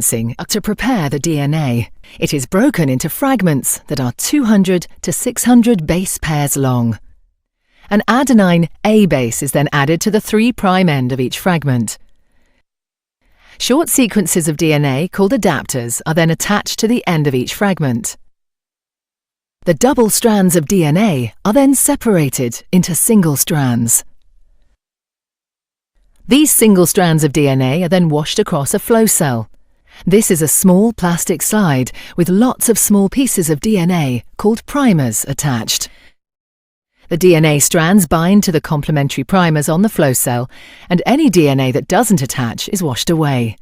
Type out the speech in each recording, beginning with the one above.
To prepare the DNA. It is broken into fragments that are 200 to 600 base pairs long. An adenine A base is then added to the 3' end of each fragment. Short sequences of DNA called adapters are then attached to the end of each fragment. The double strands of DNA are then separated into single strands. These single strands of DNA are then washed across a flow cell. This is a small plastic slide with lots of small pieces of DNA called primers attached. The DNA strands bind to the complementary primers on the flow cell, and any DNA that doesn't attach is washed away.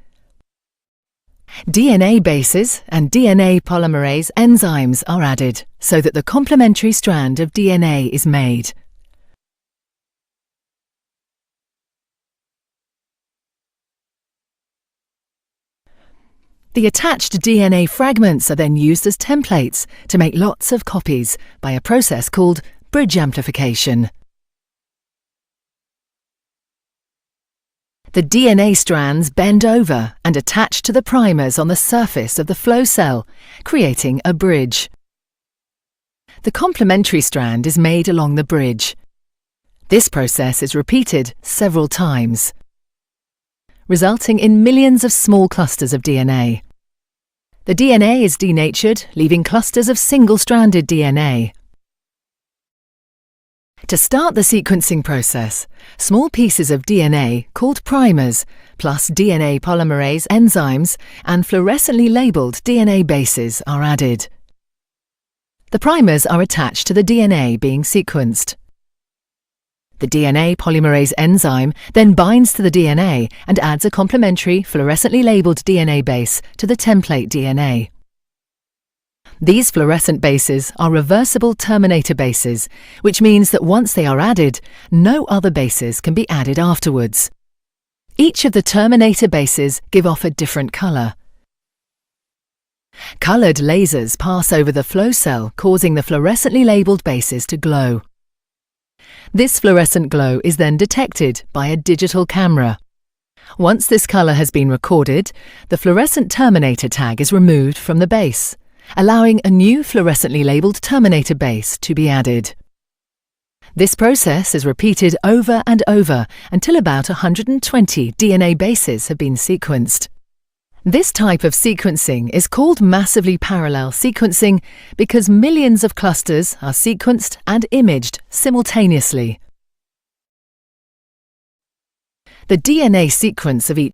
DNA bases and DNA polymerase enzymes are added so that the complementary strand of DNA is made. The attached DNA fragments are then used as templates to make lots of copies by a process called bridge amplification. The DNA strands bend over and attach to the primers on the surface of the flow cell, creating a bridge. The complementary strand is made along the bridge. This process is repeated several times, resulting in millions of small clusters of DNA. The DNA is denatured, leaving clusters of single-stranded DNA. To start the sequencing process, small pieces of DNA called primers, plus DNA polymerase enzymes and fluorescently labelled DNA bases are added. The primers are attached to the DNA being sequenced. The DNA polymerase enzyme then binds to the DNA and adds a complementary fluorescently labelled DNA base to the template DNA. These fluorescent bases are reversible terminator bases, which means that once they are added, no other bases can be added afterwards. Each of the terminator bases give off a different colour. Coloured lasers pass over the flow cell, causing the fluorescently labelled bases to glow. This fluorescent glow is then detected by a digital camera. Once this colour has been recorded, the fluorescent terminator tag is removed from the base, allowing a new fluorescently labelled terminator base to be added. This process is repeated over and over until about 120 DNA bases have been sequenced. This type of sequencing is called massively parallel sequencing because millions of clusters are sequenced and imaged simultaneously. The DNA sequence of each